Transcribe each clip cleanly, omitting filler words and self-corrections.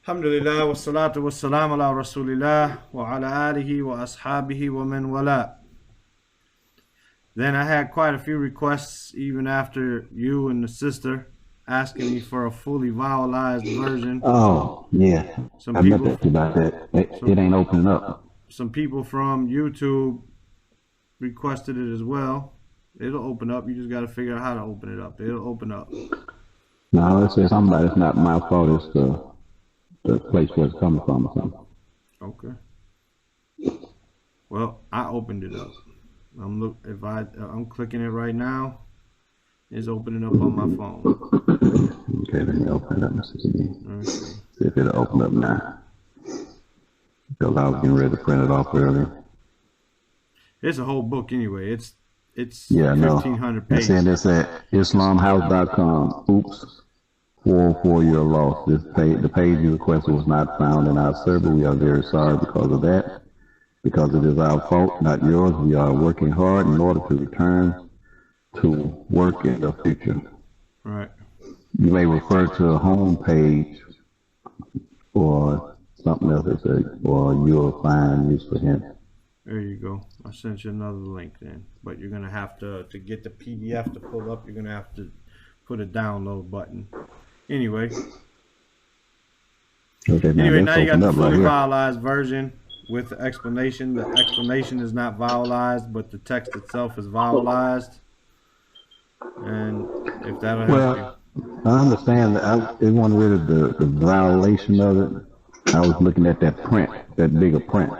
Alhamdulillah wa salatu wa salam ala rasulillah wa ala alihi wa ashabihi wa man wala. Then I had quite a few requests even after you and the sister asking me for a fully vowelized version. Oh, yeah. Some I meant people that about that. It ain't opening up. some people from YouTube requested it as well. It'll open up. You just got to figure out how to open it up. It'll open up. No, it says something about it's not my fault. It's the place where it's coming from or something. Okay. Well, I opened it up. I'm clicking it right now. It's opening up on my phone. Okay, let me open it up and see if it'll open up now. Because I was getting ready to print it off earlier. It's a whole book anyway. It's yeah, 1,500 pages. It's at islamhouse.com. Oops. 404-year loss. The page you requested was not found in our server. We are very sorry because of that. Because it is our fault, not yours. We are working hard in order to return to work in the future. Right. You may refer to a home page or something else that says, or you'll find use for him. There you go. I sent you another link then. But you're going to have to get the PDF to pull up, you're going to have to put a download button. Anyway. Okay, now you got the fully vowelized version with the explanation. The explanation is not vowelized, but the text itself is vowelized. And if that'll help you. I understand that it wasn't really the violation of it. I was looking at that print, that bigger print.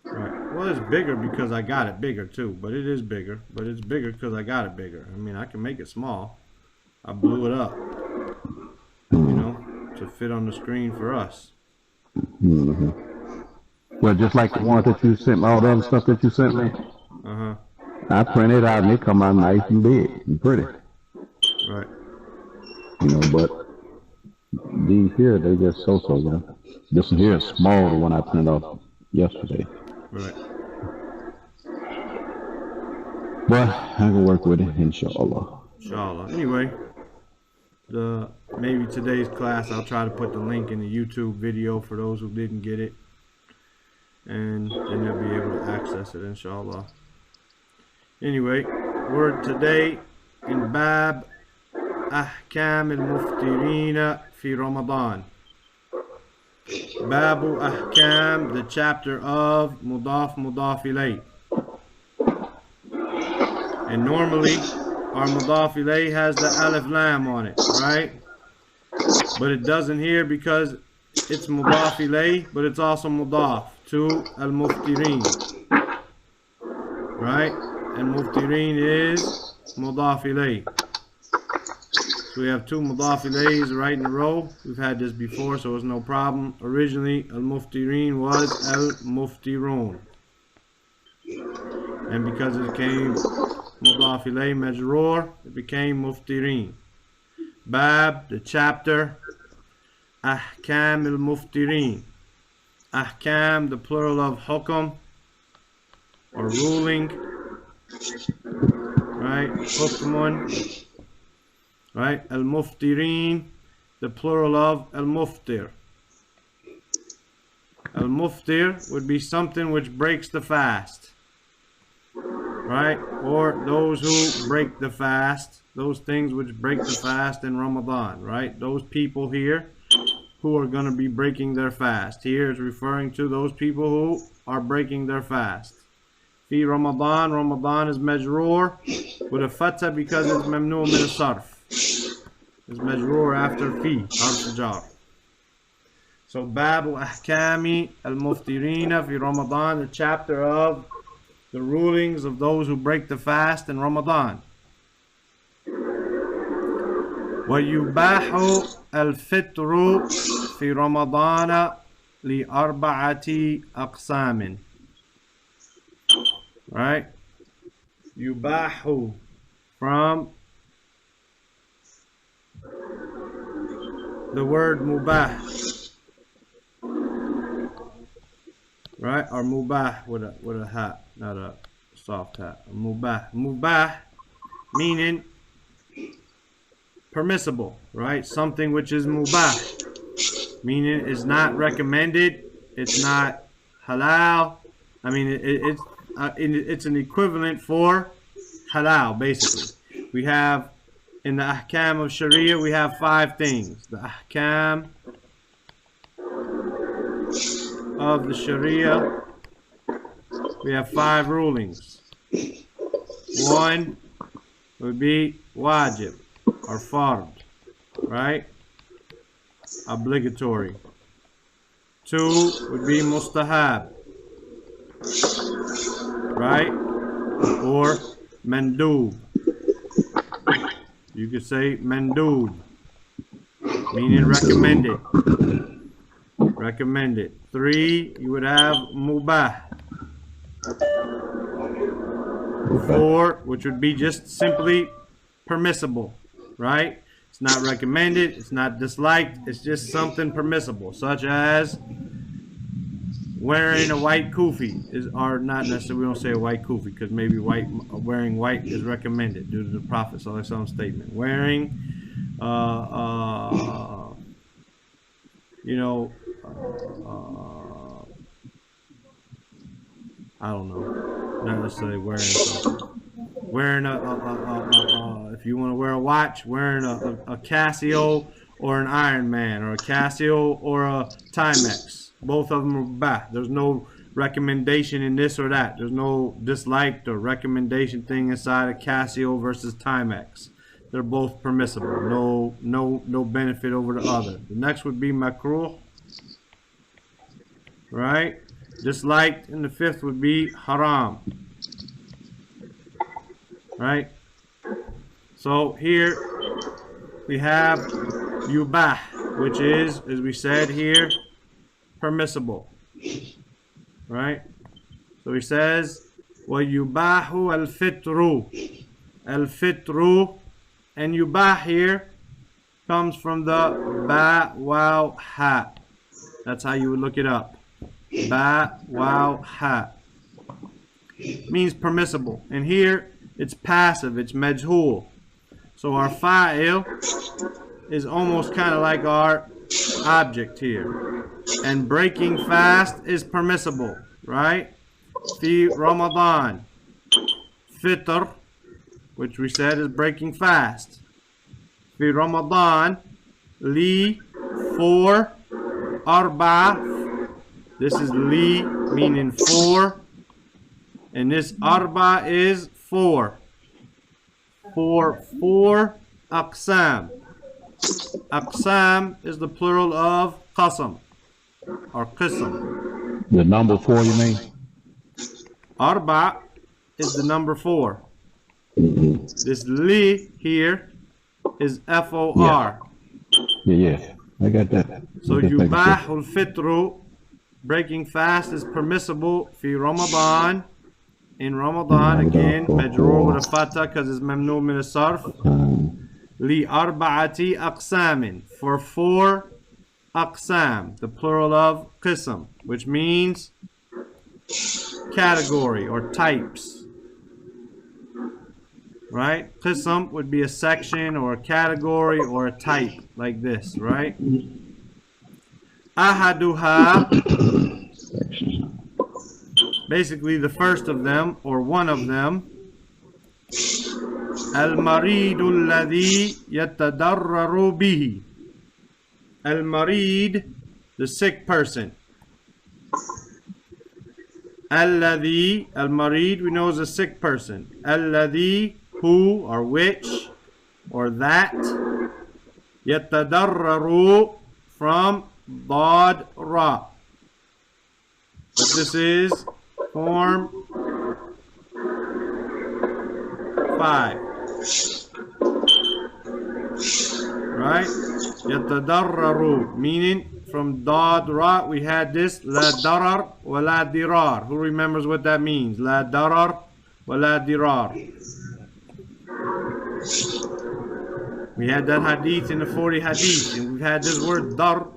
Right. Well, it's bigger because I got it bigger too, but it is bigger. But it's bigger because I got it bigger. I mean, I can make it small. I blew it up, you know, to fit on the screen for us. Mm-hmm. Well, just like the one that you sent me, all the other stuff that you sent me. Uh-huh. I print it out and it come out nice and big and pretty. Right. You know, but these here, they just so-so, you know. This one here is small, the one I printed off yesterday. Right. But I can work with it, inshallah. Inshallah. Anyway, maybe today's class, I'll try to put the link in the YouTube video for those who didn't get it. And then they'll be able to access it, inshallah. Anyway, word today in Bab Ahkam al-Muftirina fi Ramadan. Babu Ahkam, the chapter of Mudaf Ilay. And normally our Mudaf Ilay has the Alif Lam on it, right? But it doesn't here because it's Mudaf Ilay, but it's also Mudaf to Al-Muftirin, right? And Muftirin is Mudaf Ilay. So we have two Mudaf Ilays right in a row. We've had this before, so it's no problem. Originally, Al-Muftirin was Al-Muftirun. And because it became Mudaf Ilay Majroor, it became Muftirin. Bab, the chapter, Ahkam al-Muftirin. Ahkam, the plural of hukm, or ruling, right? Hukmun, right? Al-Muftirin, the plural of al-Muftir. Al-Muftir would be something which breaks the fast, right? Or those who break the fast, those things which break the fast in Ramadan, right? Those people here who are going to be breaking their fast. Here is referring to those people who are breaking their fast. Fi Ramadan, Ramadan is majroor with a fatha because it's mamnu min sarf. It's majroor after fi, harf jar. So Babu Ahkami al-Muftirina fi Ramadan, the chapter of the rulings of those who break the fast in Ramadan. ويباح الفطر في رمضان لأربعة أقسام. Right? يباح from the word mubah, right? Or mubah with a hat, not a soft hat. Mubah meaning permissible, right? Something which is mubah. meaning it's not recommended, it's not halal. I mean, it's an equivalent for halal, basically. We have, in the ahkam of Sharia, we have 5 things. The ahkam of the Sharia, we have 5 rulings. 1 would be wajib, or fard, right? Obligatory. 2 would be mustahab, right? Or mandub. You could say mandub, meaning recommended. Recommended. 3, you would have mubah. 4, which would be just simply permissible, right? It's not recommended, it's not disliked, it's just something permissible, such as wearing a white kufi, or not necessarily, we don't say a white kufi, because maybe wearing white is recommended due to the Prophet ﷺ statement. Wearing, I don't know, not necessarily wearing something. Wearing if you want to wear a watch, wearing a Casio or an Iron Man, or a Casio or a Timex. Both of them are bah. There's no recommendation in this or that. There's no disliked or recommendation thing inside of Casio versus Timex. They're both permissible. No benefit over the other. The next would be makruh, right? Disliked, and the 5th would be haram, right? So here we have yubah, which is, as we said here, permissible, right? So he says, وَيُبَاحُ الْفِطْرُ. Al-fitru, and yubah here comes from the ba, waw, ha. That's how you would look it up. Ba, waw, ha. Means permissible. And here, it's passive, it's majhul. So our fa'il is almost kind of like our object here. And breaking fast is permissible, right? Fi Ramadan. Fitr, which we said is breaking fast. Fi Ramadan. Li, for. Arba. This is li, meaning 4. And this arba is 4. For 4 aqsam. Aqsam is the plural of qasam, or qism. The number 4, you mean? Arba is the number 4. Mm-hmm. This li here is F-O-R. Yeah, I got that. So yubahul fitru, breaking fast, is permissible fi Ramadan. In Ramadan, again, majroor with a fatah because it's mamnu min as-sarf. Li arba'ati aqsamin, for 4 aqsam, the plural of qism, which means category or types. Right? Qism would be a section or a category or a type, like this, right? Ahaduha, basically the first of them, or one of them, al-maridu alladhi yatadarraru bihi. Al-marid, the sick person. Alladhi, al-marid, we know is a sick person. Alladhi, who, or which, or that. Yatadarraru, from dad ra. But this is form 5. Right? Yatadarraru, meaning from dad ra we had this la darar wa la dirar. Who remembers what that means? La darar wa la dirar. We had that hadith in the 40 hadith, and we've had this word dar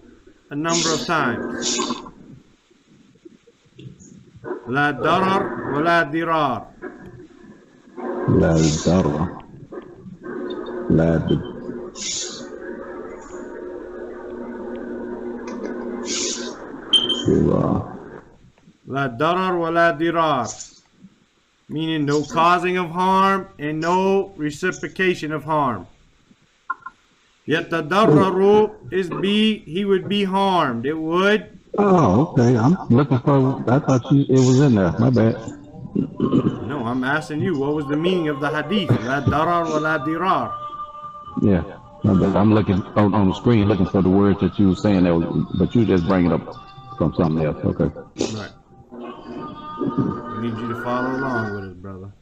a number of times. La darar wa la dirar. La darar. La darar wa la dirar. Meaning no causing of harm and no reciprocation of harm. Yatadarraru is he would be harmed. It would. Oh, okay. I'm looking for. I thought it was in there. My bad. No, I'm asking you, what was the meaning of the hadith? La darar wa la dirar. Yeah. My bad. I'm looking on the screen, looking for the words that you were saying, but you just bring it up from something else. Okay. Right. We need you to follow along with us, brother.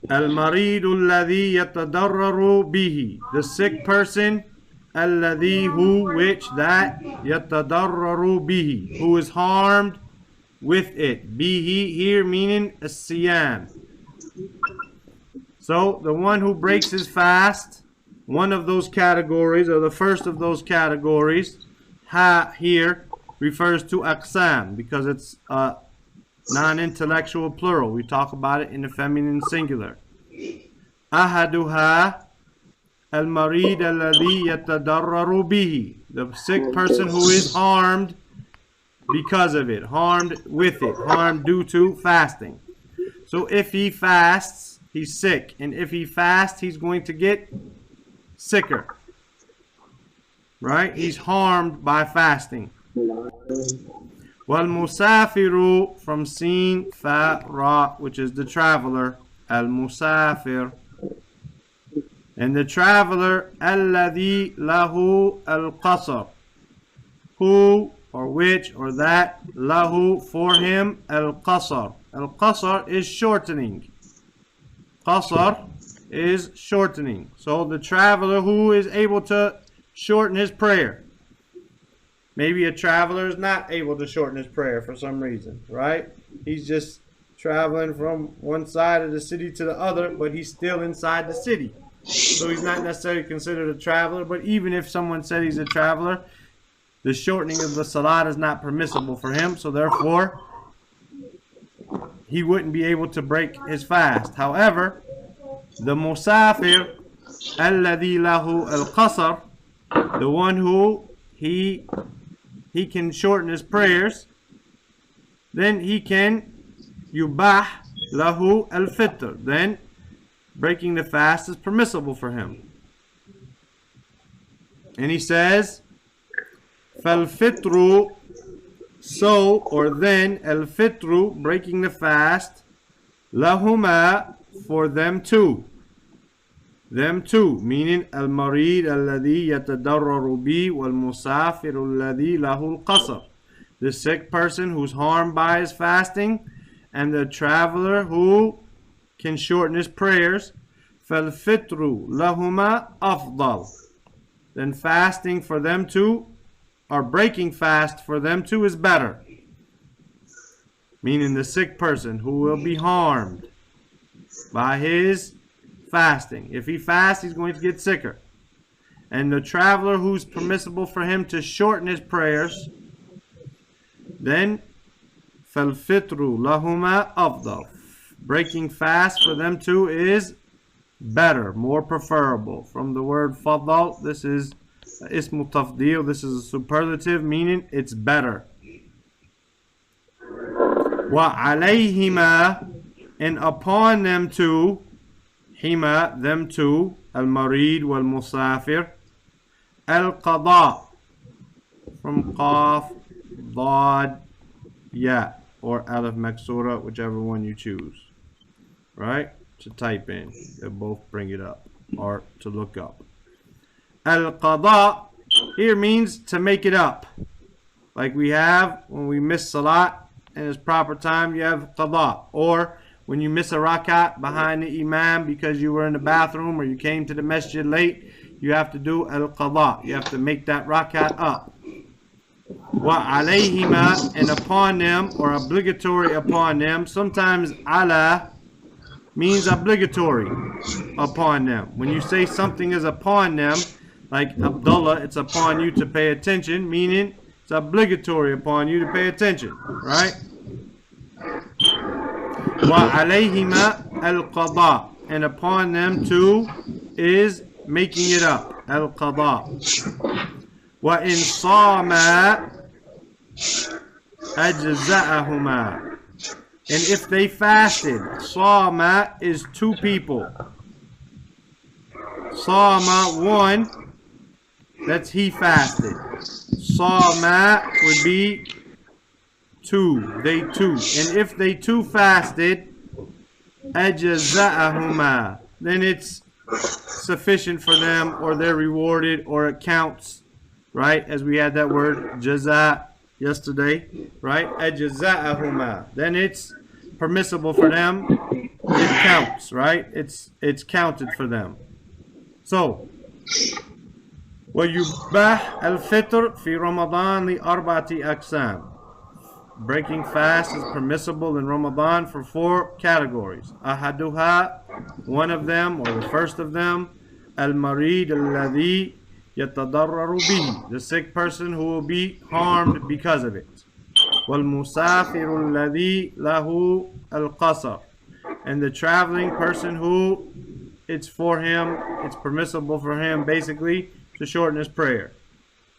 Al-maridu alladhi yatadarraru bihi. The sick person, alladhi who, which, that, yatadarraru bihi, who is harmed with it. Bihi here meaning as-siyam. So the one who breaks his fast, one of those categories, or the first of those categories, ha here refers to aqsam because it's non-intellectual plural. We talk about it in the feminine singular. Ahaduha al-marid alladhi yatadarraru bihi. The sick person who is harmed because of it, harmed with it, harmed due to fasting. So if he fasts, he's sick, and if he fasts, he's going to get sicker. Right? He's harmed by fasting. Wal musafiru from sin fa ra, which is the traveler. Al musafir, and the traveler alladhi lahu al qasr, who or which or that lahu for him al qasr. Al qasr is shortening. Qasr is shortening. So the traveler who is able to shorten his prayer. Maybe a traveler is not able to shorten his prayer for some reason, right? He's just traveling from one side of the city to the other, but he's still inside the city. So he's not necessarily considered a traveler, but even if someone said he's a traveler, the shortening of the salat is not permissible for him, so therefore he wouldn't be able to break his fast. However, the musafir alladhi lahu al-qasr, the one who he can shorten his prayers, then he can yubah lahu al-fitr. Then breaking the fast is permissible for him. And he says, fal-fitru, so or then, al-fitru, breaking the fast, lahuma, for them too. Them too, meaning al-marid alladhi yatadarraru bi wal-musafir alladhi lahu al-qasr. The sick person who's harmed by his fasting, and the traveler who can shorten his prayers. فَالْفِطْرُ لَهُمَا أَفْضَلُ. Then fasting for them too, or breaking fast for them too, is better. Meaning the sick person who will be harmed by his fasting. If he fasts, he's going to get sicker. And the traveler who's permissible for him to shorten his prayers, then فَالْفِطْرُ لَهُمَا أَفْضَلُ. Breaking fast for them too is better, more preferable. From the word fadal, this is ismu tafdil, this is a superlative, meaning it's better. وَعَلَيْهِمَا, and upon them too, hima, them too, al-marid wal-musafir, al-qada, from qaf, dad, ya, or alif maksura, whichever one you choose, right, to type in. They'll both bring it up, or to look up. Al-qada here means to make it up, like we have when we miss salat in its proper time, you have qada. Or when you miss a rakat behind the imam because you were in the bathroom or you came to the masjid late, you have to do al-qada. You have to make that rakat up. Wa alayhima, and upon them, or obligatory upon them. Sometimes ala means obligatory upon them. When you say something is upon them, like Abdullah, it's upon you to pay attention, meaning it's obligatory upon you to pay attention, right? Wa alayhima al-qada, and upon them too is making it up, al-qada. وَإِنْ صَامَا أَجْزَأَهُمَا. And if they fasted, Sama is two people. Sama, one, that's he fasted. Sama would be two, they two. And if they two fasted, أَجْزَأَهُمَا, then it's sufficient for them, or they're rewarded, or it counts, right? As we had that word, jaza, yesterday, right? أَجْزَأَهُمَا, then it's permissible for them, it counts, right? It's counted for them. So, وَيُبَّحْ الْفِطْرِ فِي رَمَضَانِ لِأَرْبَعَةِ أَقْسَامٍ. Breaking fast is permissible in Ramadan for four categories. أَحَدُهَا, one of them, or the first of them, الْمَرِيدُ الَّذِي يَتَضَرَّرُ بِهِ, the sick person who will be harmed because of it. وَالْمُسَافِرُ الَّذِي لَهُ الْقَصَرُ, and the traveling person who it's for him, it's permissible for him basically to shorten his prayer.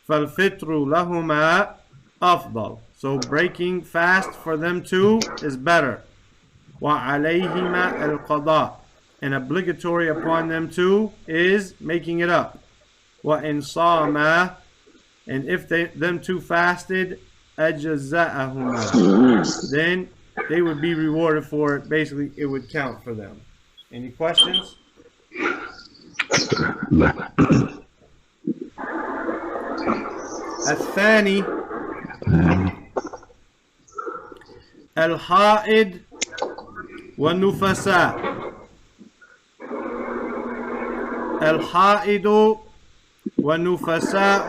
فَالْفِطْرُ لَهُمَا أَفْضَلُ, so breaking fast for them too is better. وَعَلَيْهِمَا الْقَضَاءُ, and obligatory upon them too is making it up. وَإِنْ صَامَا, and if them two fasted, أَجْزَأَهُمَا, then they would be rewarded for it. Basically, it would count for them. Any questions? الثاني الحائض والنفساء. الحائض والنفساء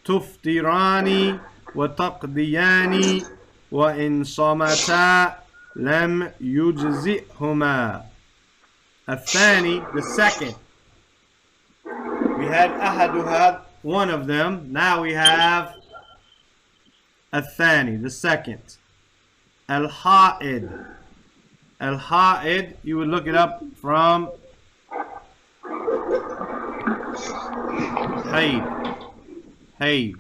تفطران وتقضيان وإن صمتا لم يجزئهما. الثاني, the second. We had أحدها, one of them. Now we have الثاني, the second. الحائض. الحائض, you would look it up from haid. Haid.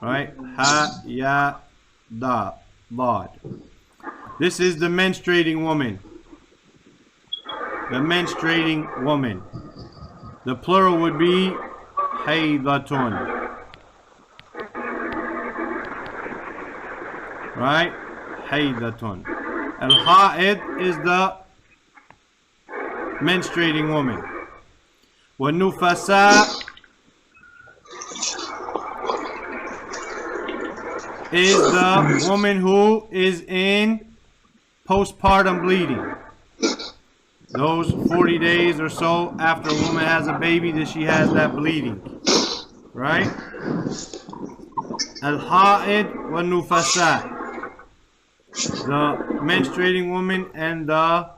Right? Ha, ya, da, dad. This is the menstruating woman. The menstruating woman. The plural would be haydatun. Right? Haydatun. Al-ha'id is the menstruating woman. Wa-nufasa is the woman who is in postpartum bleeding. Those 40 days or so after a woman has a baby that she has that bleeding. Right? Al-ha'id wa-nufasa, the menstruating woman and the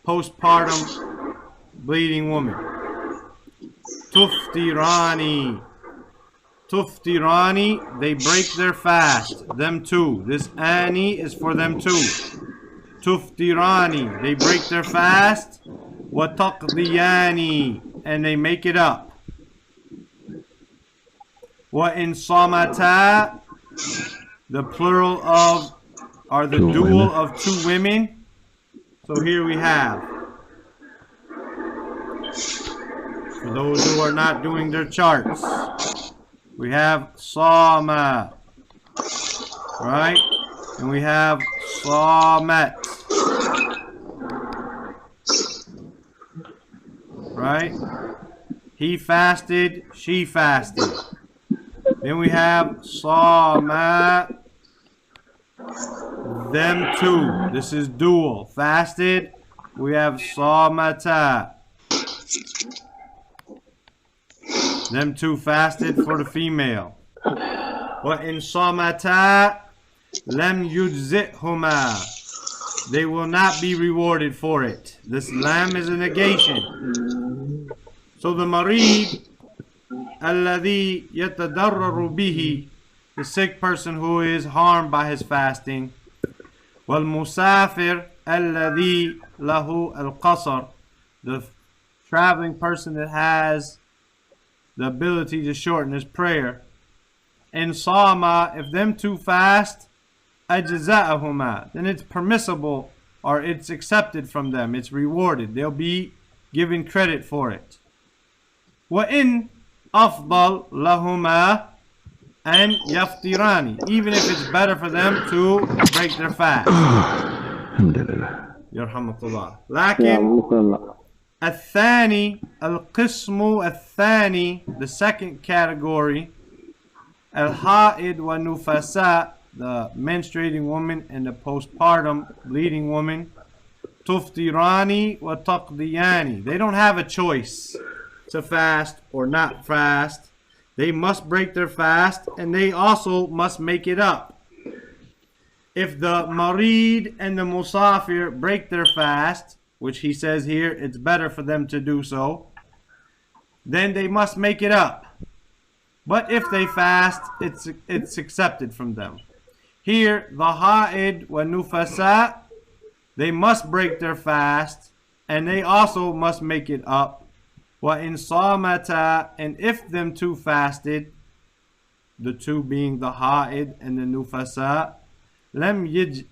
postpartum bleeding woman. Tuftirani. Tuftirani, they break their fast. Them too. This ani is for them too. Tuftirani, they break their fast. Wataqdiyani, and they make it up. Wa in samata, the plural of, or the dual of two women. So here we have, for those who are not doing their charts, we have Sama, right? And we have Samet, right? He fasted, she fasted. Then we have Sama, them two. This is dual. Fasted, we have Samata. Them two fasted for the female. Wa in samata lam yujzihuma, they will not be rewarded for it. This lam is a negation. So the marid alladhi yatadarraru bihi, the sick person who is harmed by his fasting. Wal musafir alladhi lahu al qasr, the traveling person that has the ability to shorten his prayer. In Sama, if them two fast, ajza'ahuma, then it's permissible or it's accepted from them, it's rewarded, they'll be given credit for it. Wa in afdal lahuma and yaftirani, even if it's better for them to break their fast. Yarhamatullah. Lakin الثاني القسم الثاني, the second category, الحائض والنفساء, the menstruating woman and the postpartum bleeding woman, تفطراني وتقضياني, they don't have a choice to fast or not fast. They must break their fast and they also must make it up. If the marid and the musafir break their fast, which he says here it's better for them to do so, then they must make it up. But if they fast, it's accepted from them. Here, the ha'id wa nufasa, they must break their fast and they also must make it up. Wa in samata, and if them two fasted, the two being the ha'id and the nufasa, lam yujzihuma,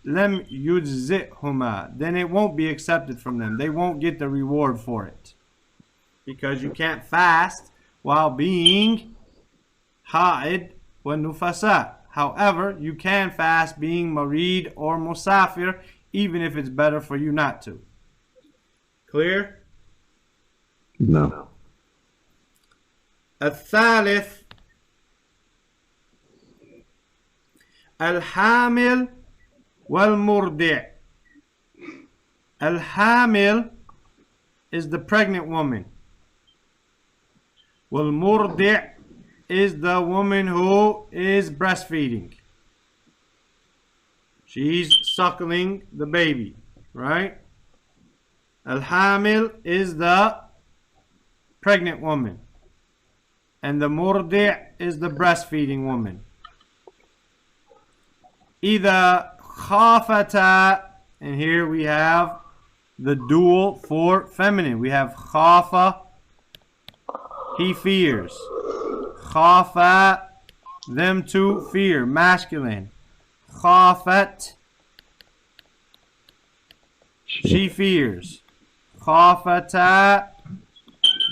then it won't be accepted from them. They won't get the reward for it, because you can't fast while being ha'id wa nufasa. However, you can fast being marid or musafir, even if it's better for you not to. Clear? No. الثالث الحامل والمرضع. الحامل is the pregnant woman. والمرضع is the woman who is breastfeeding. She's suckling the baby, right? Al-hamil is the pregnant woman, and the murdi' is the breastfeeding woman. Either khafata, and here we have the dual for feminine. We have khafa, he fears. Khafa, them two fear, masculine. Khafat, she fears. Khafata,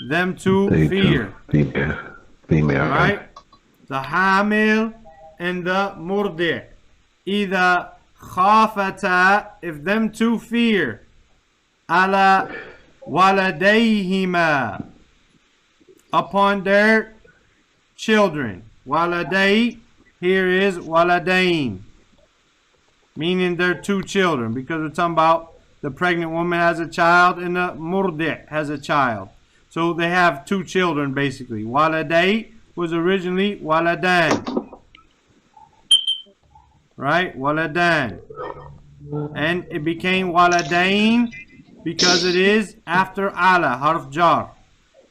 them two fear. Female. Right? The hamil and the murdi'. Either khafata, if them two fear, ala waladayhima, upon their children. Waladay, here is waladain, meaning their two children, because we're talking about the pregnant woman has a child and the murdi' has a child. So they have two children basically. Waladay was originally waladan. Right? Waladan. And it became waladain because it is after ala, harf jar.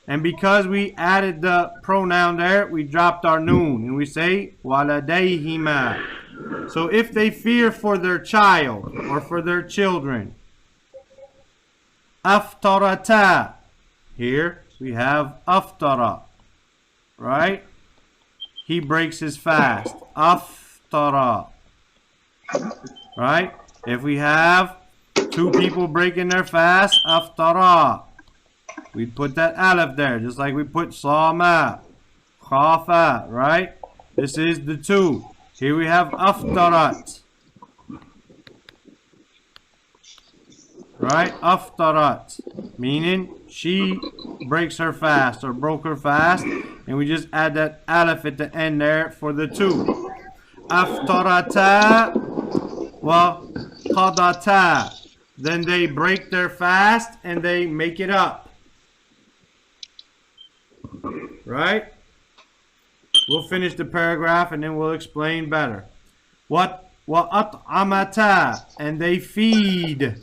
And because we added the pronoun there, we dropped our noon and we say waladayhima. So if they fear for their child or for their children, aftarata. Here we have aftara, right? He breaks his fast. Aftara, right? If we have two people breaking their fast, aftara, we put that alif there, just like we put sama, khafa, right? This is the two. Here we have aftarat, right? Aftarat, meaning she breaks her fast or broke her fast, and we just add that alif at the end there for the two. Aftarata wa qadata, then they break their fast and they make it up, right? We'll finish the paragraph and then we'll explain better. What wa at'amata, and they feed.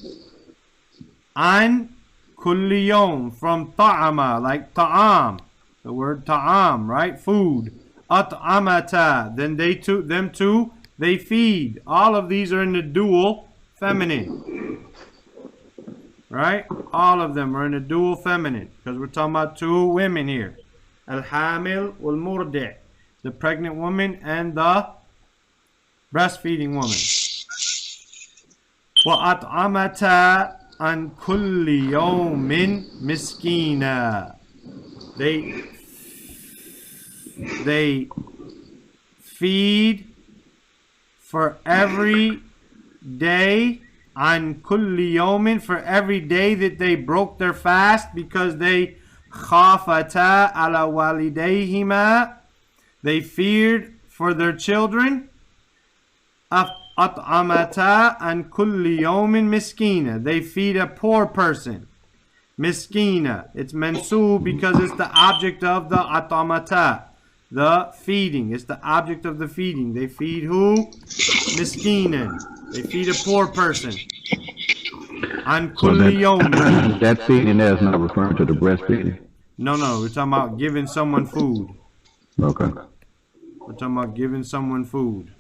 An kulli yawm, from ta'ama, like ta'am, the word ta'am, right? Food. At'amata, then them two, they feed. All of these are in the dual feminine, right? All of them are in the dual feminine because we're talking about two women here. Al-hamil wal-murdi', the pregnant woman and the breastfeeding woman. وَأَطْعَمَتَا عَنْ كُلِّ يَوْمٍ مِسْكِينًا. They feed for every day, عن كل يوم, for every day that they broke their fast, because they خافتا على والديهما, they feared for their children. أطعمتا عن كل يوم مسكينة, they feed a poor person. Miskina, it's mansub because it's the object of the atamata, the feeding. It's the object of the feeding. They feed who? Miskinan. They feed a poor person. An kulli yawmin. That feeding there is not referring to the breastfeeding. No, we're talking about giving someone food. Okay. We're talking about giving someone food.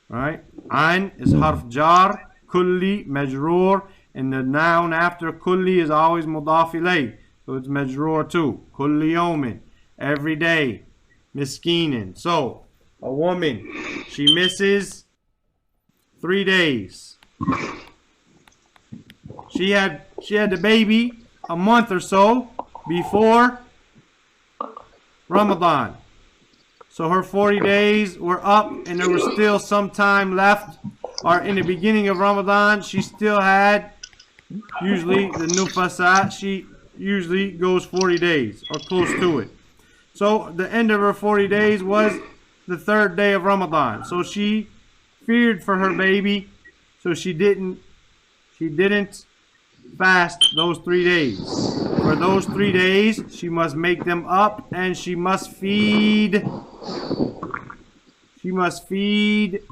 Right? An is harf jar, kulli, majroor, and the noun after kulli is always mudaf ilayh. So it's majroor too. Kulli yawmin, every day. Miskinin. So, a woman, she misses 3 days. She had the baby a month or so before Ramadan. So her 40 days were up and there was still some time left. Or in the beginning of Ramadan, she still had, usually the nufasa, she usually goes 40 days or close to it. So the end of her 40 days was the 3rd day of Ramadan. So she feared for her baby, so she didn't fast those 3 days. For those 3 days, she must make them up, and she must feed. She must feed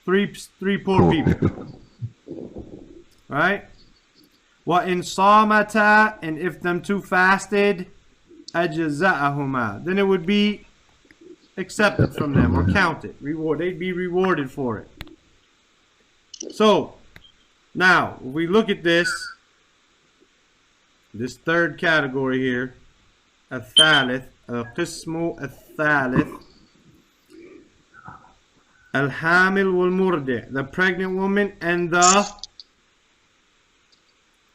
three poor people. Right? Wa in samata, and if them two fasted, ajza'ahuma, then it would be accepted from them or counted. They'd be rewarded for it. So now, if we look at this third category here, الثالث, القسم الثالث, الحامل والمرضع, the pregnant woman and the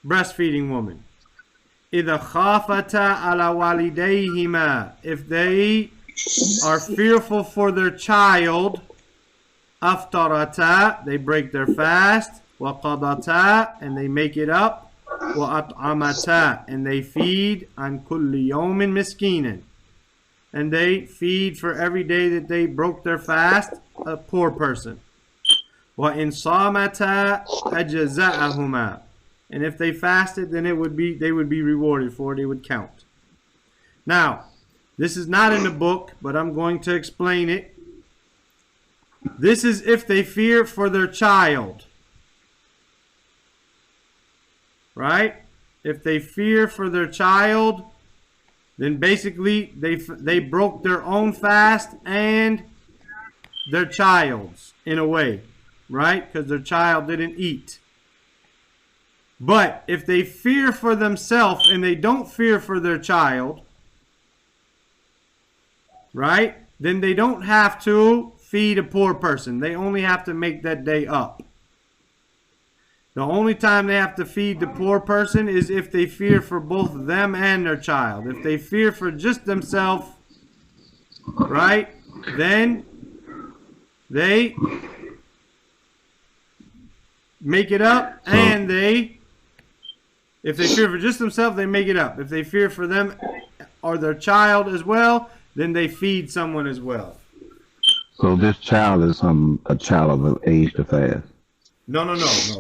breastfeeding woman. إذا خافتا على والديهما, if they are fearful for their child, أفطرتا, they break their fast, وقضتا, and they make it up, وأطعمتا, and they feed, عن كل يوم مسكينا, and they feed for every day that they broke their fast, a poor person. وإن صامتا أجزأهما, and if they fasted, then they would be rewarded for it. They would count. Now, this is not in the book, but I'm going to explain it. This is if they fear for their child. Right? If they fear for their child, then basically they broke their own fast and their child's in a way. Right? Because their child didn't eat. But if they fear for themselves and they don't fear for their child, right, then they don't have to feed a poor person. They only have to make that day up. The only time they have to feed the poor person is if they fear for both them and their child. If they fear for just themselves, right, then they make it up, and if they fear for just themselves, they make it up. If they fear for them or their child as well, then they feed someone as well. So this child is a child of age to fast? No.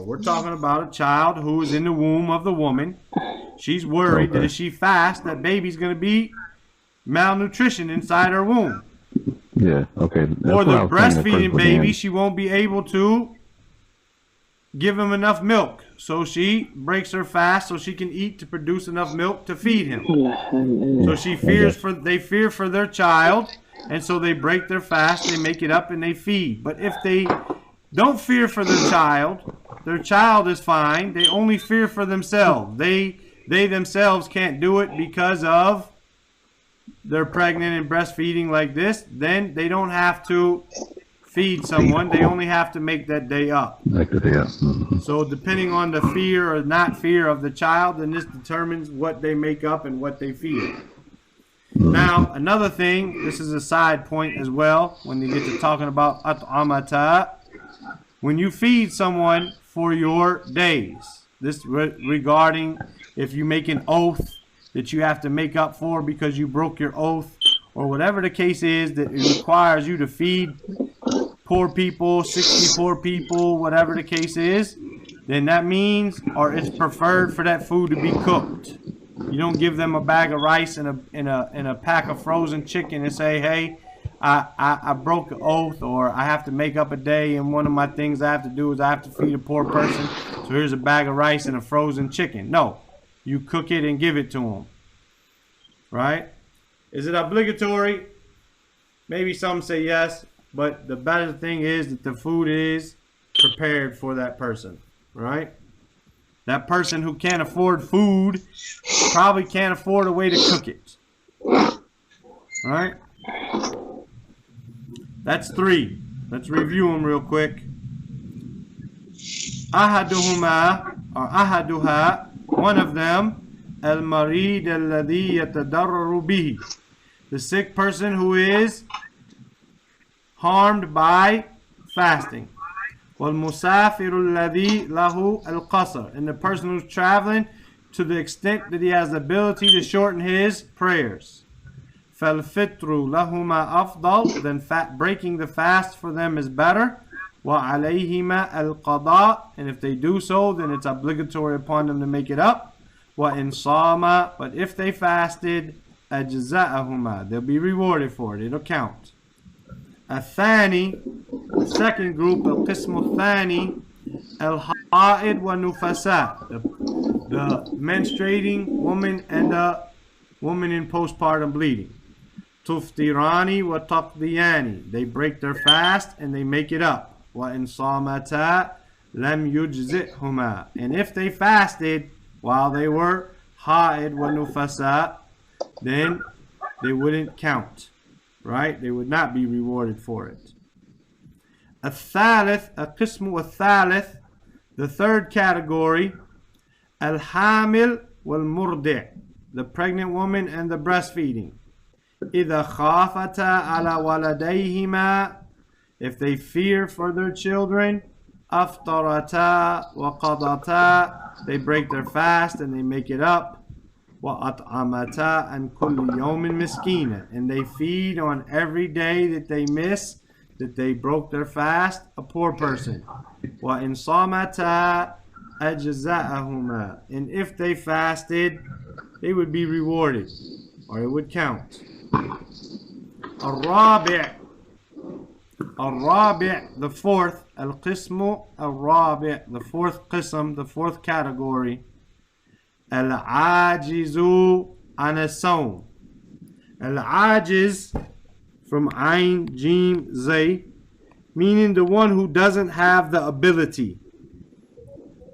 We're talking about a child who is in the womb of the woman. She's worried that if she fasts, that baby's going to be malnutrition inside her womb. Yeah, okay. Or the breastfeeding baby, she won't be able to give him enough milk. So she breaks her fast so she can eat to produce enough milk to feed him. So they fear for their child, and so they break their fast, they make it up, and they feed. But if they don't fear for their child is fine. They only fear for themselves. They they themselves can't do it because of they're pregnant and breastfeeding like this, then they don't have to feed someone. They only have to make that day up. So depending on the fear or not fear of the child, then this determines what they make up and what they feed. Now, another thing, this is a side point as well, when you get to talking about at'amata, when you feed someone for your days, this regarding if you make an oath that you have to make up for because you broke your oath, or whatever the case is, that it requires you to feed poor people, 60 poor people, whatever the case is, then that means, or it's preferred for that food to be cooked. You don't give them a bag of rice and a pack of frozen chicken and say, hey, I broke an oath, or I have to make up a day, and one of my things I have to do is I have to feed a poor person, so here's a bag of rice and a frozen chicken. No, you cook it and give it to them. Right? Is it obligatory? Maybe some say yes, but the better thing is that the food is prepared for that person. Right? That person who can't afford food probably can't afford a way to cook it. Right? That's 3. Let's review them real quick. Ahaduhuma, or ahaduha, one of them, al-marid alladhi yatadarraru bihi, the sick person who is harmed by fasting. وَالْمُسَافِرُ الَّذِي لَهُ الْقَصْرُ, and the person who's traveling to the extent that he has the ability to shorten his prayers. فَالْفِطْرُ لَهُمَا أَفْضَلُ, then breaking the fast for them is better. وَعَلَيْهِمَا الْقَضَاءُ, and if they do so, then it's obligatory upon them to make it up. وَإِنْ صَامَ, but if they fasted, أَجْزَأَهُمَا, they'll be rewarded for it, it'll count. الثاني, the second group, القسم الثاني, الحائض والنفساء, the menstruating woman and the woman in postpartum bleeding. تفطران وتقضيان, they break their fast and they make it up. وإن صامتا لم يجزئهما, and if they fasted while they were haid والنفساء, then they wouldn't count. Right? They would not be rewarded for it. الثالث, القسم الثالث, the third category, الحامل والمرضع, the pregnant woman and the breastfeeding. إذا خافتا على ولديهما, if they fear for their children, أفطرتا وقضتا, they break their fast and they make it up. وَأَطْعَمَتَا عَنْ كُلِّ يَوْمٍ مِسْكِينًا, and they feed on every day that they miss, that they broke their fast, a poor person. وَإِنْ صَامَتَا أَجْزَأَهُمَا, and if they fasted, they would be rewarded, or it would count. الرابع, the fourth, القسم الرابع, the fourth qism, the fourth category, Al-ajizu an-sawm. Al-ajiz, from Ain, Jim, Zay, meaning the one who doesn't have the ability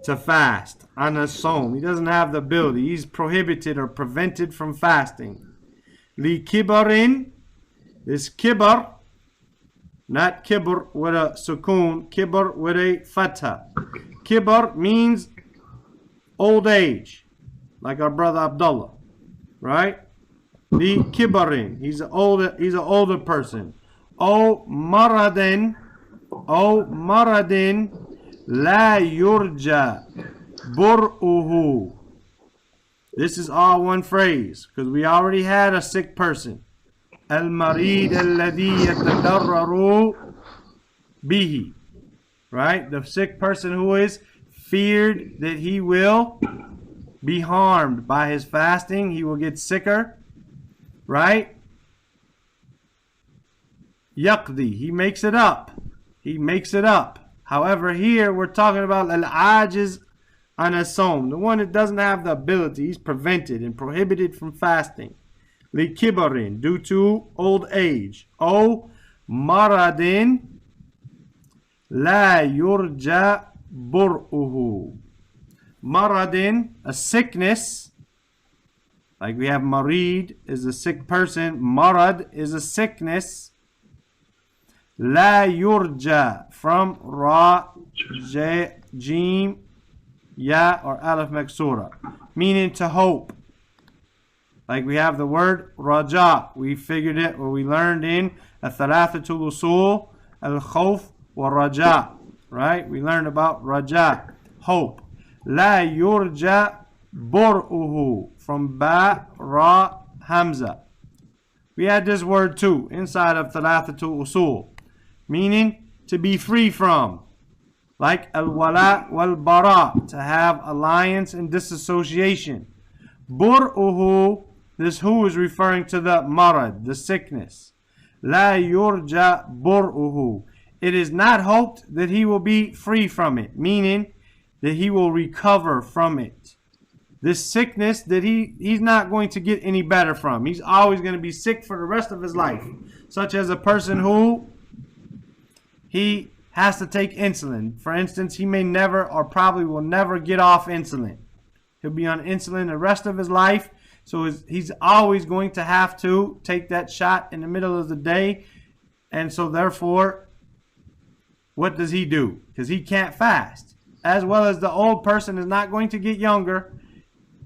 to fast. An-sawm, he doesn't have the ability. He's prohibited or prevented from fasting. Li kibarin, this kibar, not kibr with a sukoon, kibr with a fatha. Kibar means old age. Like our brother Abdullah, right? The kibarin, he's an older person. O maradin la yurja bur'uhu. This is all one phrase because we already had a sick person. Al marid alladhi yatadarraru bihi, right? The sick person who is feared that he will be harmed by his fasting, he will get sicker, right? Yaqdi, he makes it up. However, here we're talking about al-ajiz an-sawm, the one that doesn't have the ability, he's prevented and prohibited from fasting. Li kibarin, due to old age. O maradin la yurja bur'uhu. Maradin, a sickness, Like we have marid is a sick person. Marad is a sickness. La yurja from ra, jim, ya, or alif maksura, meaning to hope. Like we have the word raja. We figured it, or we learned in thalathatul usul, al-khawf wa raja. Right? We learned about raja, hope. La yurja bur'uhu from ba, ra, hamza. We had this word too inside of thalathatul usul, meaning to be free from. Like al-wala wal-bara, to have alliance and disassociation. Bur'uhu, this who is referring to the marad, the sickness. La yurja bur'uhu. It is not hoped that he will be free from it, meaning that he will recover from it. This sickness that he's not going to get any better from. He's always going to be sick for the rest of his life. Such as a person who he has to take insulin. For instance, he may never or probably will never get off insulin. He'll be on insulin the rest of his life. So he's always going to have to take that shot in the middle of the day. And so therefore, what does he do? Because he can't fast. As well as the old person is not going to get younger.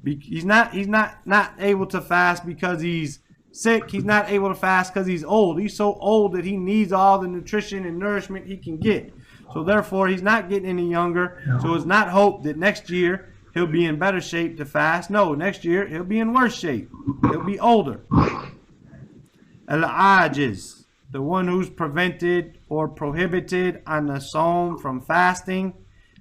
He's not able to fast because he's sick. He's not able to fast because he's old. He's so old that he needs all the nutrition and nourishment he can get. So therefore, he's not getting any younger. So it's not hope that next year he'll be in better shape to fast. No, next year he'll be in worse shape. He'll be older. Al-ajiz, the one who's prevented or prohibited an asawm from fasting.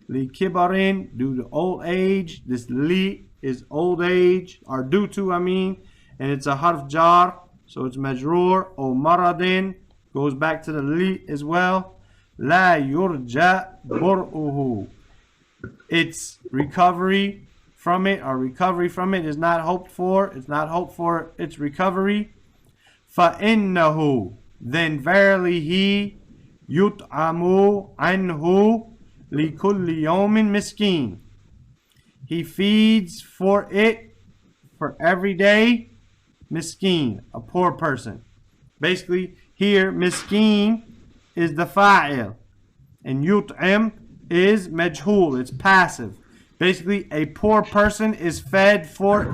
Li kibarin, due to old age. This li is old age, or due to, and it's a harf jar, so it's majroor. O maradin goes back to the li as well. La yurja bur'uhu. Its recovery from it, or recovery from it, is not hoped for. It's not hoped for its recovery. فَإِنَّهُ, then verily he, yut'amu anhu likulli yawmin miskin. He feeds for it for every day, miskin, a poor person. Basically, here, miskin is the fa'il, and yut'am is majhul, it's passive. Basically, a poor person is fed for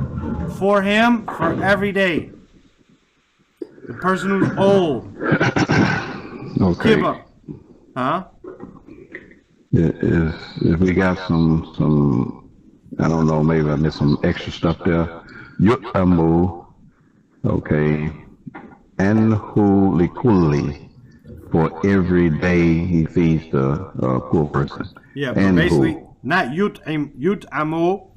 him for every day. The person who's old. Okay. Give up. Huh? If we got some, I don't know, maybe I missed some extra stuff there. Yutamu, okay, anhu likulli, for every day he feeds the poor person. Yeah, but basically, not yut'amu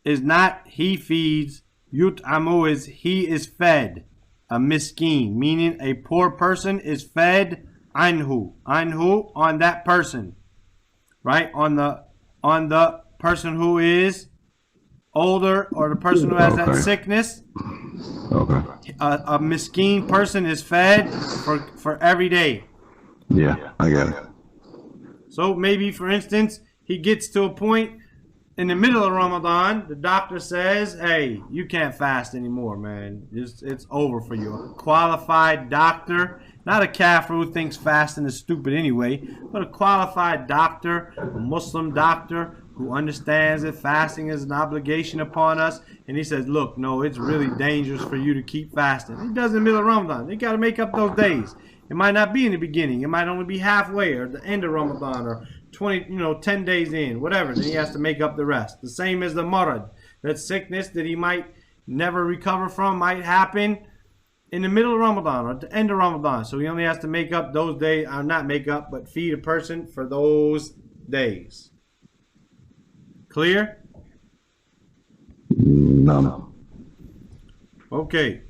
is not he feeds. Yut'amu is he is fed. A miskin, meaning a poor person is fed anhu. Anhu, on that person. Right? On the person who is older, or the person who has that sickness. Okay. A miskin person is fed for every day. Yeah, I get it. So maybe, for instance, he gets to a point in the middle of Ramadan, the doctor says, hey, you can't fast anymore, man. It's over for you. A qualified doctor, not a kafir who thinks fasting is stupid anyway, but a qualified doctor, a Muslim doctor who understands that fasting is an obligation upon us. And he says, look, no, it's really dangerous for you to keep fasting. He does it in the middle of Ramadan. They got to make up those days. It might not be in the beginning. It might only be halfway or the end of Ramadan, or 10 days in, whatever. Then he has to make up the rest. The same as the marad. That sickness that he might never recover from might happen in the middle of Ramadan or at the end of Ramadan. So he only has to make up those days, or not make up, but feed a person for those days. Clear? No. Okay.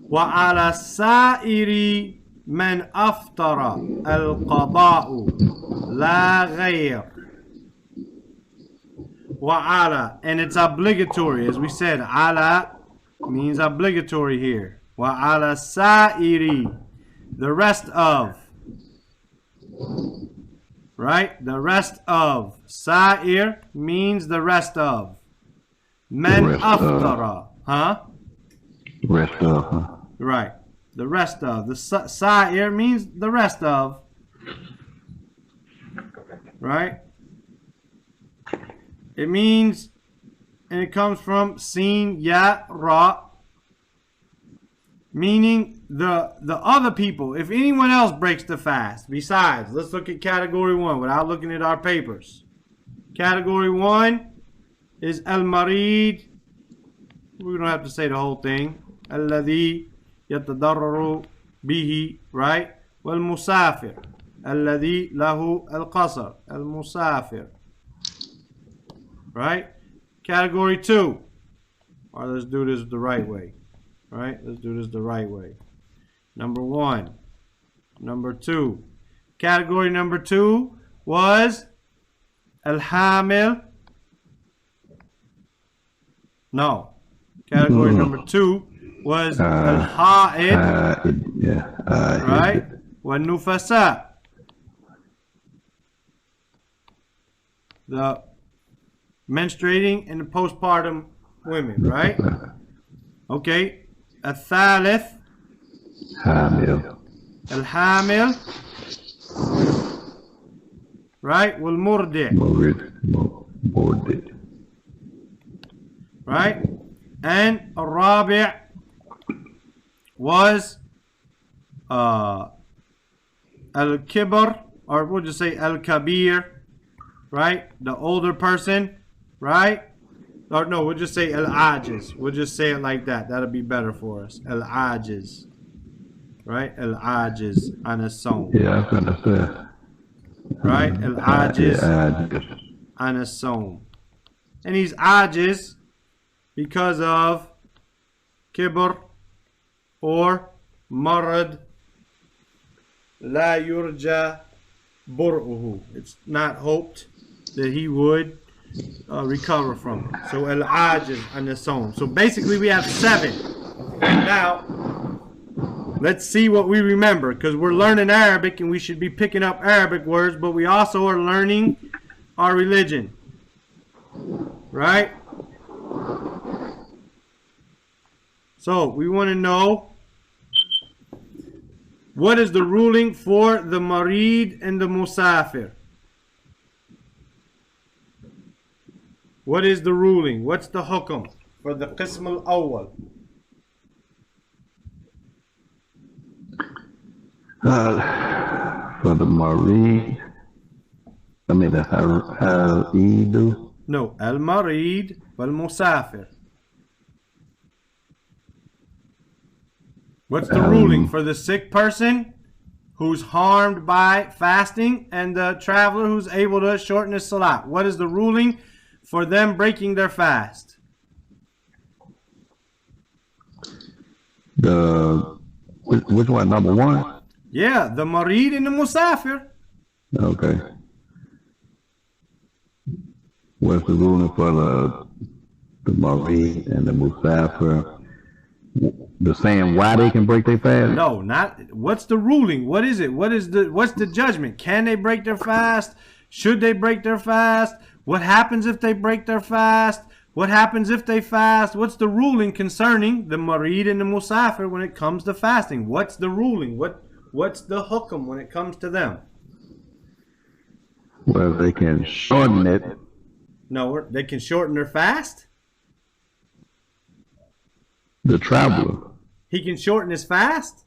وعلى السائر من أفطر القضاء لا غير. وعلى, and it's obligatory, as we said. Ala means obligatory here. وعلى السائر, the rest of. Right? The rest of. Sa'ir means the rest of. Man rest of. aftara. Huh? Rest of, huh? Right. The rest of. The sa'ir means the rest of. Right? It means, and it comes from sin ya ra, meaning the other people. If anyone else breaks the fast, besides, let's look at category 1 without looking at our papers. Category 1 is al-marid. We don't have to say the whole thing. Alladhi yatadarraru bihi, right? Wal-musafir. Alladhi lahu al-qasr. Al-musafir. Right? Category 2. All right, let's do this the right way. Right? Let's do this the right way. Number 1. Number 2. Category number 2 was al-hamil. No. Category number 2 was al-ha'id. Right? Wal-nufasa. The menstruating and the postpartum women, right? Okay. الثالث حامل. الحامل, right? والمرضع, مورد. right? And الرابع was الكبر, or we'll just say الكبير, right? The older person, right? Or no, we'll just say al-ajiz. We'll just say it like that. That'll be better for us. Al-ajiz. Right? Al-ajiz an as-sawm. Yeah, I was gonna say. Right? Al-ajiz Yeah, an as-sawm. And he's ajiz because of kibr or marad la yurja bur'uhu. It's not hoped that he would recover from it. So al-ajiz an as-sawm. So basically we have 7. Now let's see what we remember, because we're learning Arabic and we should be picking up Arabic words, but we also are learning our religion. Right? So we want to know, what is the ruling for the marid and the musafir? What is the ruling? What's the hukm for the qism al-awwal? For the marid, I mean the haridu. No, al-marid wal-musafir. What's the ruling for the sick person who's harmed by fasting and the traveler who's able to shorten his salat? What is the ruling for them breaking their fast? Which one? Number 1? Yeah, the marid and the musafir. Okay. What's the ruling for the marid and the musafir? The saying why they can break their fast? No, not what's the ruling? What is it? What's the judgment? Can they break their fast? Should they break their fast? What happens if they break their fast? What happens if they fast? What's the ruling concerning the marid and the musafir when it comes to fasting? What's the ruling? What's the hukm when it comes to them? Well, they can shorten it. No, they can shorten their fast? The traveler. He can shorten his fast?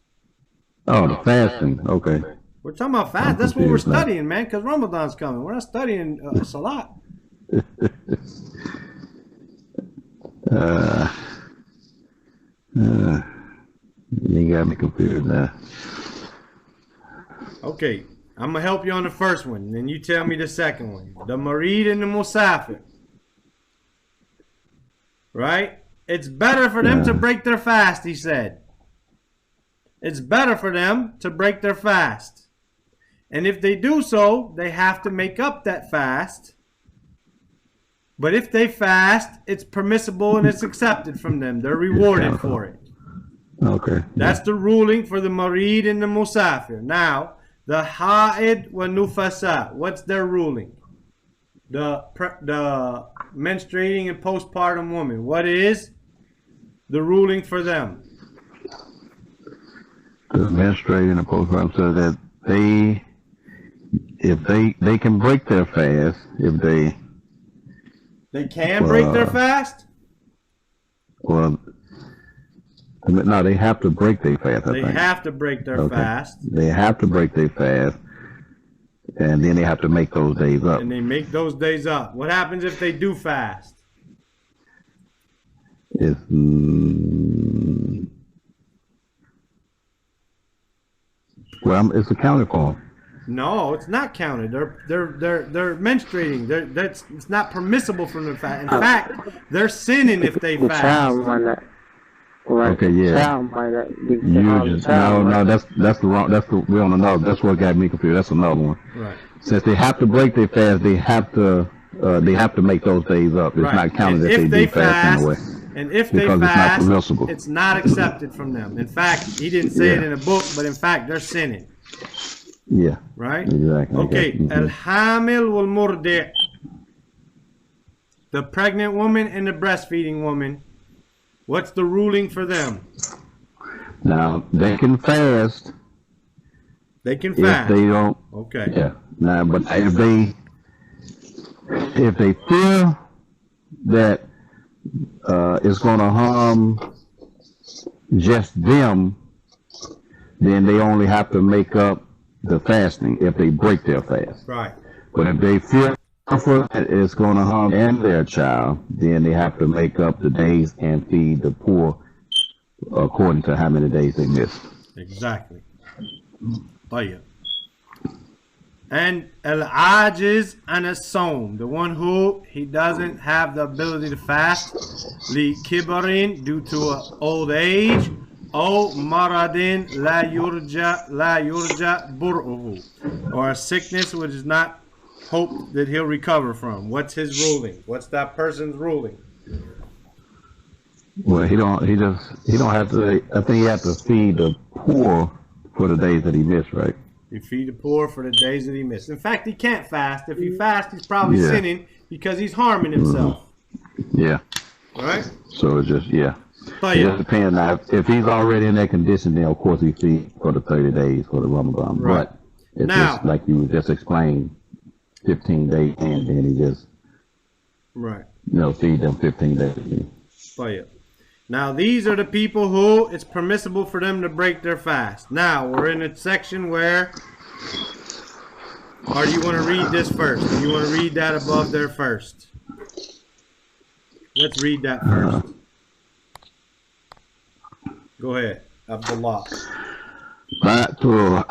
Oh, the fasting. Okay. We're talking about fast. That's what we're studying, man, because Ramadan's coming. We're not studying salat. You got me confused now. Okay, I'm going to help you on the first one, and then you tell me the second one. The marid and the musafir. Right? It's better for them to break their fast, he said. It's better for them to break their fast. And if they do so, they have to make up that fast. But if they fast, it's permissible and it's accepted from them. They're rewarded for it. Okay. That's the ruling for the marid and the musafir. Now, the ha'id wa nufasa, what's their ruling? the menstruating and postpartum woman. What is the ruling for them? The menstruating and postpartum, so that if they can break their fast, if they can break their fast. Well, no, they have to break their fast. They have to break their fast. They have to break their fast, and then they have to make those days up. And they make those days up. What happens if they do fast? It's accounted for. No, it's not counted. They're menstruating. It's not permissible for them to fast. In fact, they're sinning if they fast. Okay, yeah. No, that's the wrong. We on another. That's what got me confused. That's another one. Right. Since they have to break their fast, they have to make those days up. It's not counted if they do fast anyway. And if they fast, it's not accepted from them. In fact, he didn't say it in a book, but in fact, they're sinning. Yeah. Right? Exactly. Okay. Al-hamil wal-murdi'. The pregnant woman and the breastfeeding woman. What's the ruling for them? Now, they can fast. They can fast. If they don't. Okay. Yeah. Now, but if they feel that it's going to harm just them, then they only have to make up the fasting if they break their fast. Right. But if they feel that it's going to harm and their child, then they have to make up the days and feed the poor according to how many days they missed. Exactly. طيب. And al-ajiz and as-sawm, the one who he doesn't have the ability to fast, li kibarin, due to old age, or maradin la yurja bur'uhu, or a sickness which is not hope that he'll recover from. What's his ruling? What's that person's ruling? Well, he don't have to. I think he has to feed the poor for the days that he missed, right? You feed the poor for the days that he missed. In fact, he can't fast. If he fasts, he's probably sinning because he's harming himself. Yeah. All right? So it's just, it just depends. Now, if he's already in that condition, then of course he feeds for the 30 days for the Ramadan. Right. But it's just like you just explained, 15 days, and then he just, feed them 15 days. Now, these are the people who it's permissible for them to break their fast. Now, we're in a section where, or do you want to read this first? Do you want to read that above there first? Let's read that first. Go ahead, Abdullah. Ba'tu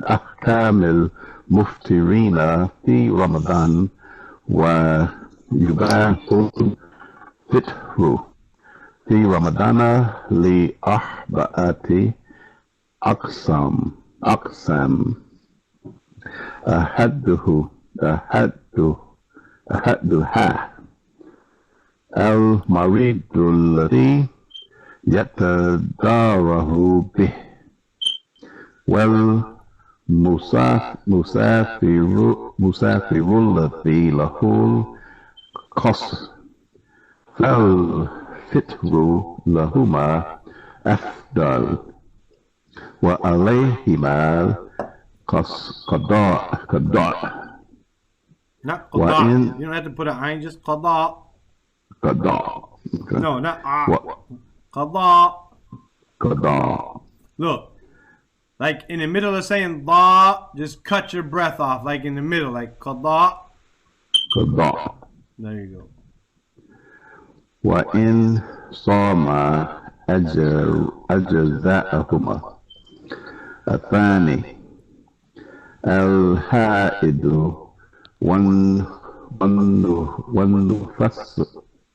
ahkamil muftirina fi Ramadan wa yubahu fitru. في رمضان لأربعة أقسام أحدها المريض الذي يتداره به والمسافر الذي له القصر فالفطر لهما أفضل وعليهما قضاء Not qada. You don't have to put an ayn, just qada. Okay. No, not qada. Qada. Look, like in the middle of saying da, just cut your breath off, like in the middle, like qada. Qada. There you go. وإن صام أجزاءهما الثاني الحائض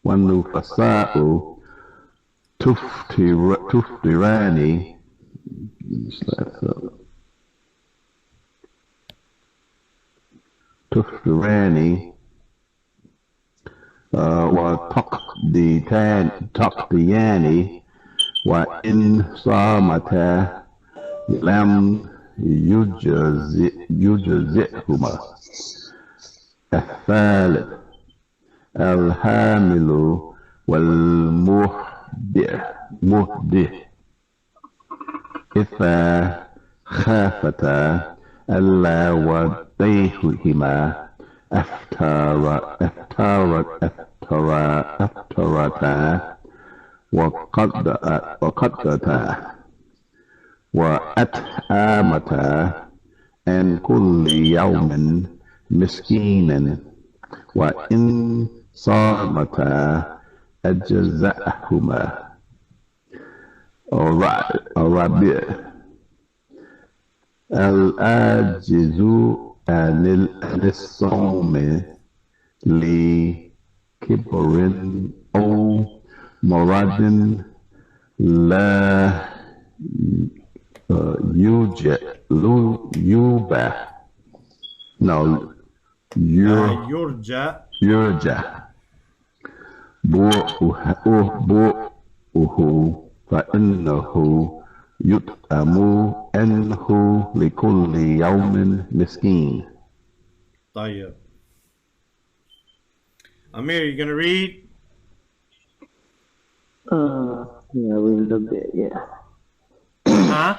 والنفساء تفطران وتقضيان وإن صامتا لم يجزئهما الثالث الحامل والمهدئ إذا خافتا ألا وديهما أفترتا وقدتا وأتآمتا عن كل يوم مسكينا وإن صامتا أجزأهما. الرابع العاجز عن الصوم لكبر أو مرض لا يوجد يرجى بؤه فإنه يطعم عنه لكل يوم مسكين. طيب. Amir, you gonna read? Yeah, read a little bit, yeah. Huh?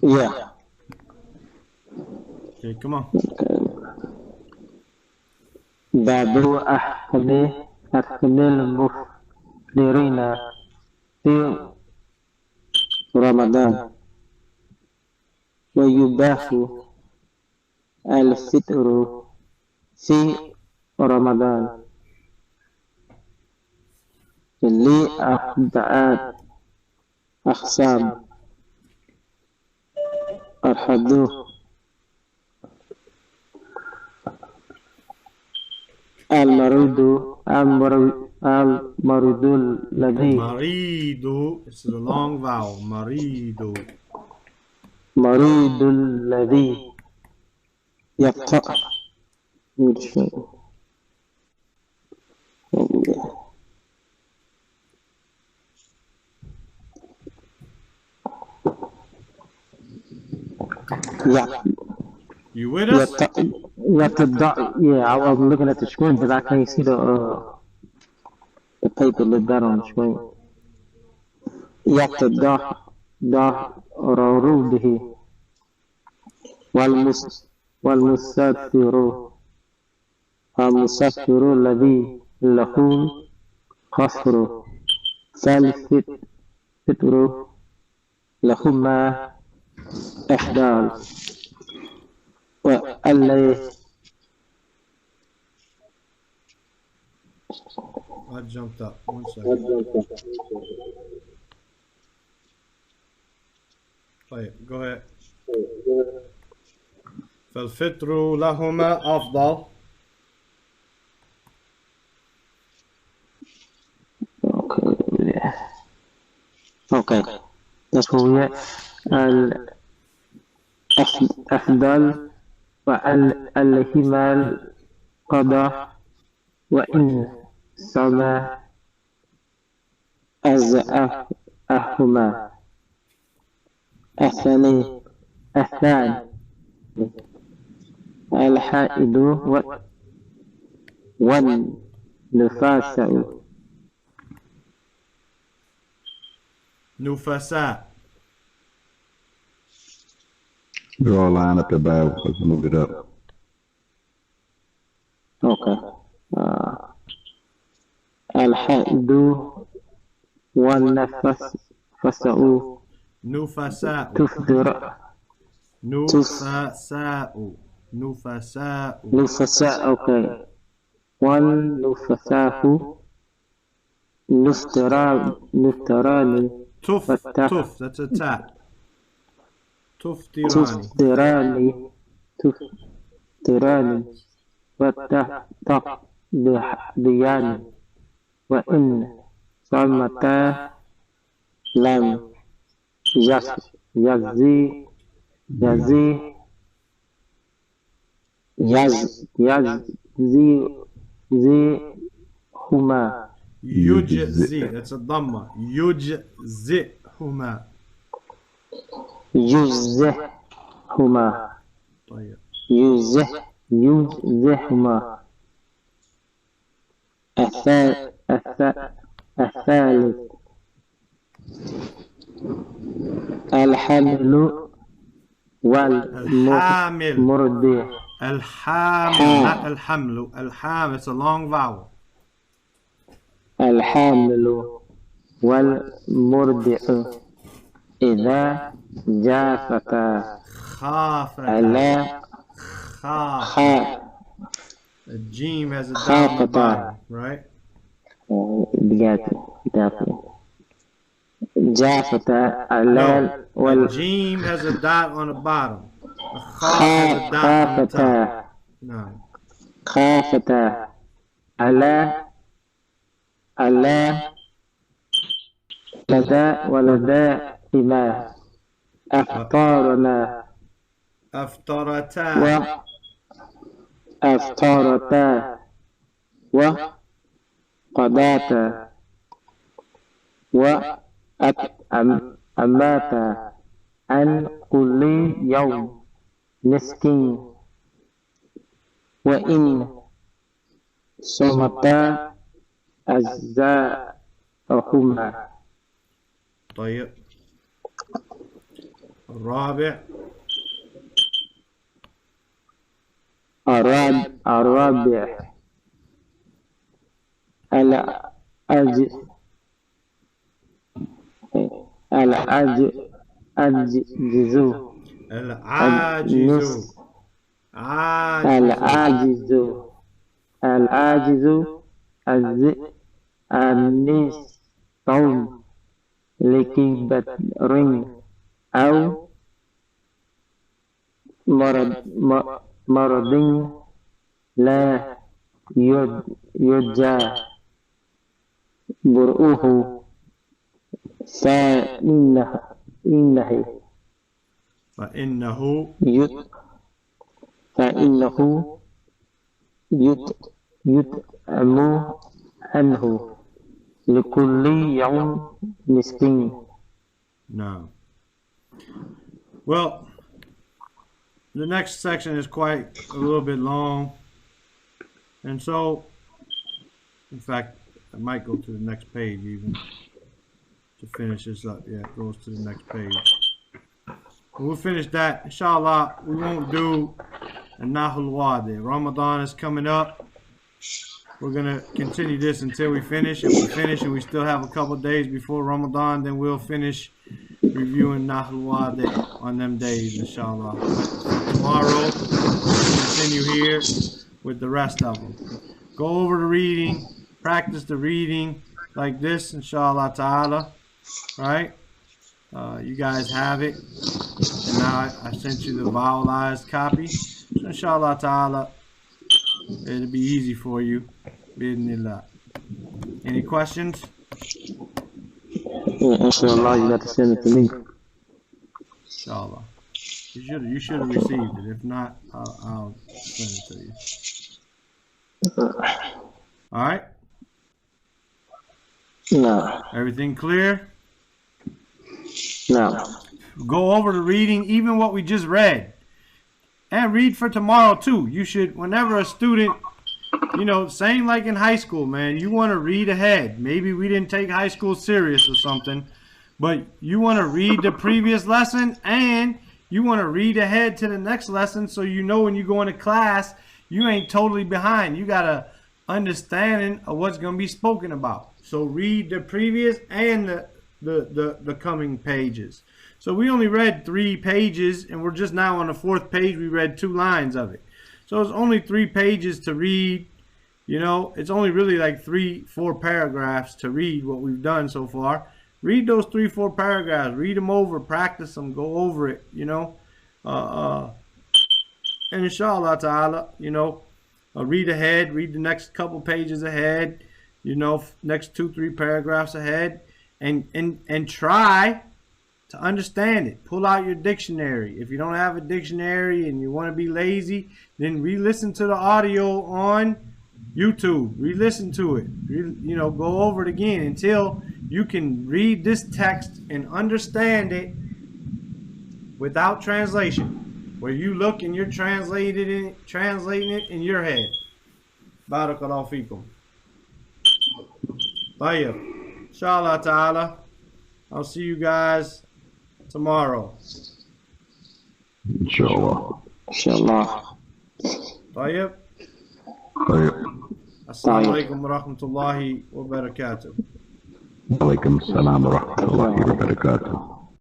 Yeah. Okay, come on. باب أحكام المفطرين في رمضان ويباح الفطر في رمضان لأربعة أقسام. الحديث المريض الذي This is a long vowel. مريض الذي يقطع You with us? Yeah, I'm looking at the screen, but I can't see the paper look better on the screen. يتضرر به والمسافر الذي له قصر فالفطر لهما إحدى I jumped up. 1 second. طيب, go ahead. فالفطر لهما أفضل. Okay. That's where we at. الأفضل والهما القضاء وإن صام أزأهما. الثاني الحائض نفساء. Draw a line up the Bible. Let's move it up. Okay. الحائض والنفساء نفساء. تفطر. نفساء. Okay. والنفساء نفطران. That's a tap. تفطران وتقضيان وإن صامتا لم يجزيهما. يجزي. That's a dhamma. يجزئهما. يجزئهما. طيب. يزحهما. الثالث الحمل والمرضع. الحامل not الحمل. الحام, it's a long vowel. الحامل والمرضع إذا جافتا على The Jim has a dot on the bottom, right? جافتا على The Jim has a dot on the bottom. The Kha has a dot on the top. No. خافتا على ولدائهما أفطرتا وقضاتا وأماتا عن كل يوم مسكين وإن صمتا أجزاءهما. طيب. الرابع العاجز النصف لكبر أو مرض لا يرجى برؤه فإنه يطعم عنه لكل يوم مسكين. No. Well, the next section is quite a little bit long, and so, in fact, I might go to the next page even to finish this up. Yeah, it goes to the next page. We'll finish that. Inshallah, we won't do a Nahul Wadi. Ramadan is coming up. We're going to continue this until we finish. If we finish and we still have a couple days before Ramadan, then we'll finish reviewing Nahul Wadi on them days, inshallah. But tomorrow, we'll continue here with the rest of them. Go over the reading, practice the reading like this, inshallah ta'ala. Right? You guys have it. And now I sent you the vowelized copy. So inshallah ta'ala, it'll be easy for you. Bismillah. Any questions? Yeah, inshallah, you got to send it to me. Inshallah. You should have received it. If not, I'll send it to you. Alright? No. Everything clear? No. Go over the reading, even what we just read. And read for tomorrow too. You should, whenever a student, you know, same like in high school, man, you want to read ahead. Maybe we didn't take high school serious or something, but you want to read the previous lesson and you want to read ahead to the next lesson so you know when you go into class, you ain't totally behind. You got a understanding of what's going to be spoken about. So read the previous and the coming pages. So we only read 3 pages and we're just now on the 4th page. We read 2 lines of it. So it's only 3 pages to read. You know, it's only really like 3-4 paragraphs to read what we've done so far. Read those 3-4 paragraphs. Read them over, practice them, go over it, you know. And inshallah ta'ala, you know, read ahead, read the next couple pages ahead, you know, next 2-3 paragraphs ahead, and try to understand it. Pull out your dictionary. If you don't have a dictionary and you want to be lazy, then re-listen to the audio on YouTube. Re-listen to it. You know, go over it again until you can read this text and understand it without translation. where you look and you're translating it in your head. Barakallahu feekum. طيب. Inshallah ta'ala. I'll see you guys tomorrow. Inshallah. Inshallah. طيب. Assalamu alaikum wa rahmatullahi wa barakatuh. Alaikum salam wa rahmatullahi wa barakatuh.